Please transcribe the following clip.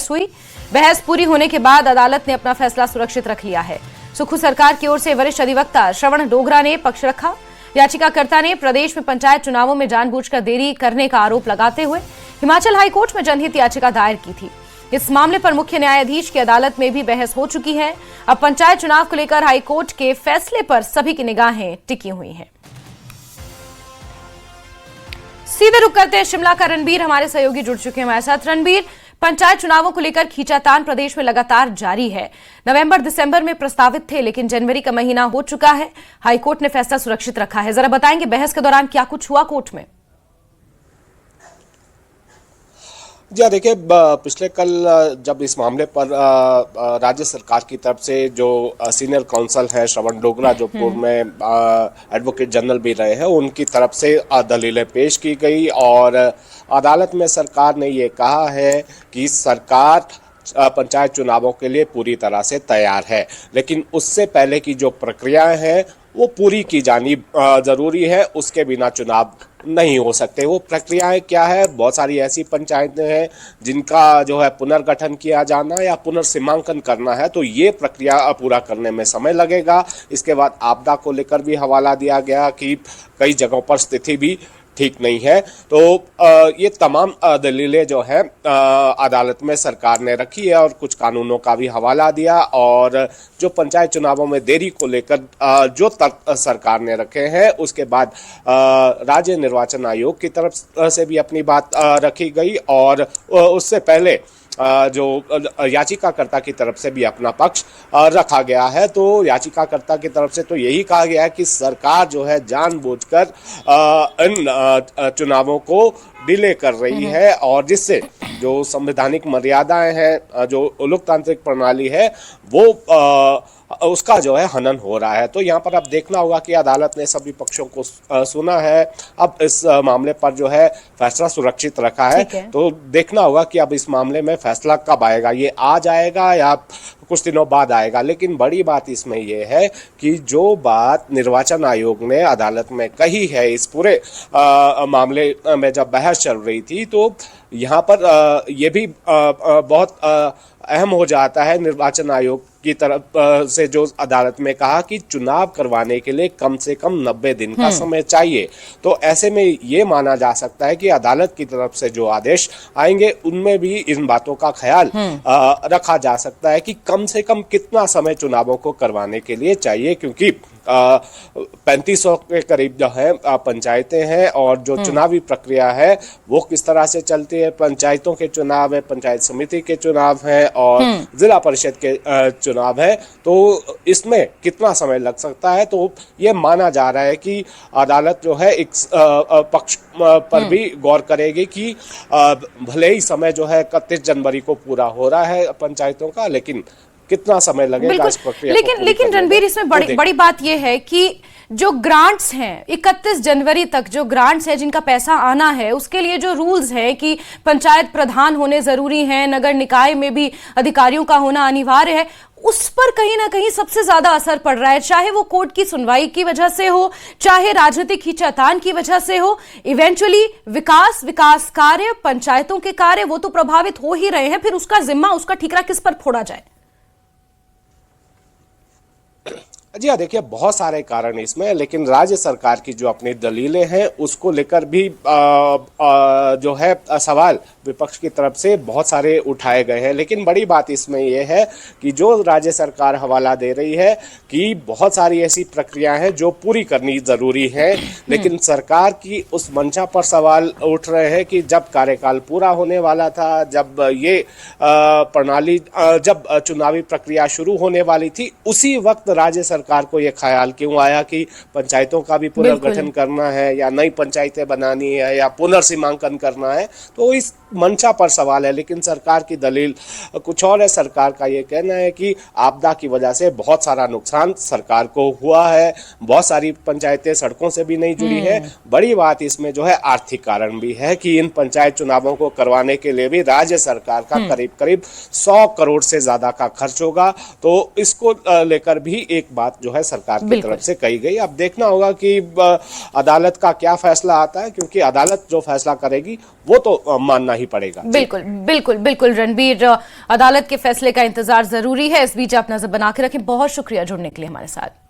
बहस हुई। बहस पूरी होने के बाद अदालत ने अपना फैसला सुरक्षित रख लिया है। सुक्खू सरकार की ओर से वरिष्ठ अधिवक्ता श्रवण डोगरा ने पक्ष रखा। याचिकाकर्ता ने प्रदेश में पंचायत चुनावों में जानबूझकर देरी करने का आरोप लगाते हुए हिमाचल हाईकोर्ट में जनहित याचिका दायर की थी। इस मामले पर मुख्य न्यायाधीश की अदालत में भी बहस हो चुकी है। अब पंचायत चुनाव को लेकर हाईकोर्ट के फैसले पर सभी की निगाहें टिकी हुई हैं। सीधे रुक करते हैं शिमला का। रणबीर हमारे सहयोगी जुड़ चुके हैं हमारे साथ। रणबीर, पंचायत चुनावों को लेकर खींचातान प्रदेश में लगातार जारी है। नवंबर दिसंबर में प्रस्तावित थे, लेकिन जनवरी का महीना हो चुका है। हाईकोर्ट ने फैसला सुरक्षित रखा है। जरा बताएंगे बहस के दौरान क्या कुछ हुआ कोर्ट में? जी हाँ, देखिए, पिछले कल जब इस मामले पर राज्य सरकार की तरफ से जो सीनियर काउंसल है श्रवण डोगरा, जो पूर्व में एडवोकेट जनरल भी रहे हैं, उनकी तरफ से दलीलें पेश की गई और अदालत में सरकार ने ये कहा है कि सरकार पंचायत चुनावों के लिए पूरी तरह से तैयार है, लेकिन उससे पहले की जो प्रक्रियाएं हैं वो पूरी की जानी जरूरी है। उसके बिना चुनाव नहीं हो सकते। वो प्रक्रियाएं क्या है? बहुत सारी ऐसी पंचायतें हैं जिनका जो है पुनर्गठन किया जाना या पुनर्सीमांकन करना है, तो ये प्रक्रिया पूरा करने में समय लगेगा। इसके बाद आपदा को लेकर भी हवाला दिया गया कि कई जगहों पर स्थिति भी ठीक नहीं है। तो ये तमाम दलीलें जो है अदालत में सरकार ने रखी है और कुछ कानूनों का भी हवाला दिया। और जो पंचायत चुनावों में देरी को लेकर जो तर्क सरकार ने रखे हैं, उसके बाद राज्य निर्वाचन आयोग की तरफ से भी अपनी बात रखी गई और उससे पहले जो याचिकाकर्ता की तरफ से भी अपना पक्ष रखा गया है। तो याचिकाकर्ता की तरफ से तो यही कहा गया है कि सरकार जो है जानबूझकर इन चुनावों को डिले कर रही है और जिससे जो संवैधानिक मर्यादाएं हैं, जो लोकतांत्रिक प्रणाली है, वो उसका जो है हनन हो रहा है। तो यहाँ पर अब देखना होगा कि अदालत ने सभी पक्षों को सुना है। अब इस मामले पर जो है फैसला सुरक्षित रखा है, तो देखना होगा कि अब इस मामले में फैसला कब आएगा। ये आज आएगा या कुछ दिनों बाद आएगा। लेकिन बड़ी बात इसमें यह है कि जो बात निर्वाचन आयोग ने अदालत में कही है इस पूरे मामले में जब बहस चल रही थी, तो यहाँ पर ये भी बहुत अहम हो जाता है। निर्वाचन आयोग की तरफ से जो अदालत में कहा कि चुनाव करवाने के लिए कम से कम 90 दिन का समय चाहिए। तो ऐसे में ये माना जा सकता है कि अदालत की तरफ से जो आदेश आएंगे उनमें भी इन बातों का ख्याल रखा जा सकता है कि कम से कम कितना समय चुनावों को करवाने के लिए चाहिए, क्योंकि 3500 के करीब जो है पंचायतें हैं और जो चुनावी प्रक्रिया है वो किस तरह से चलती है। पंचायतों के चुनाव है, पंचायत समिति के चुनाव है और जिला परिषद के चुनाव है, तो इसमें कितना समय लग सकता है। तो ये माना जा रहा है कि अदालत जो है एक पक्ष पर भी गौर करेगी कि भले ही समय जो है 31 जनवरी को पूरा हो रहा है पंचायतों का, लेकिन कितना समय लगेगा इस प्रक्रिया को लेकिन रणबीर, इसमें बड़ी बात यह है कि जो ग्रांट्स हैं 31 जनवरी तक जो ग्रांट्स हैं जिनका पैसा आना है, उसके लिए जो रूल्स हैं कि पंचायत प्रधान होने जरूरी हैं, नगर निकाय में भी अधिकारियों का होना अनिवार्य है, उस पर कहीं ना कहीं सबसे ज्यादा असर पड़ रहा है। चाहे वो कोर्ट की सुनवाई की वजह से हो, चाहे राजनीतिक खींचातान की वजह से हो, इवेंचुअली विकास कार्य, पंचायतों के कार्य वो तो प्रभावित हो ही रहे हैं। फिर उसका जिम्मा, उसका ठीकरा किस पर फोड़ा जाए? जी हाँ, देखिए, बहुत सारे कारण इसमें, लेकिन राज्य सरकार की जो अपनी दलीलें हैं उसको लेकर भी जो है सवाल विपक्ष की तरफ से बहुत सारे उठाए गए हैं। लेकिन बड़ी बात इसमें यह है कि जो राज्य सरकार हवाला दे रही है कि बहुत सारी ऐसी प्रक्रियाएं हैं जो पूरी करनी जरूरी है, लेकिन सरकार की उस मंशा पर सवाल उठ रहे हैं कि जब कार्यकाल पूरा होने वाला था, जब ये प्रणाली, जब चुनावी प्रक्रिया शुरू होने वाली थी, उसी वक्त राज्य सरकार को यह ख्याल क्यों आया कि पंचायतों का भी पुनर्गठन करना है या नई पंचायतें बनानी है या पुनर्सीमांकन करना है। तो इस मंशा पर सवाल है, लेकिन सरकार की दलील कुछ और है। सरकार का ये कहना है कि आपदा की वजह से बहुत सारा नुकसान सरकार को हुआ है, बहुत सारी पंचायतें सड़कों से भी नहीं जुड़ी है। बड़ी बात इसमें जो है आर्थिक कारण भी है कि इन पंचायत चुनावों को करवाने के लिए भी राज्य सरकार का करीब 100 करोड़ से ज्यादा का खर्च होगा। तो इसको लेकर भी एक बात बात जो है सरकार की तरफ से कही गई। अब देखना होगा कि अदालत का क्या फैसला आता है, क्योंकि अदालत जो फैसला करेगी वो तो मानना ही पड़ेगा। बिल्कुल बिल्कुल बिल्कुल रणबीर, अदालत के फैसले का इंतजार जरूरी है। इस बीच आप नजर बना के रखें। बहुत शुक्रिया जुड़ने के लिए हमारे साथ।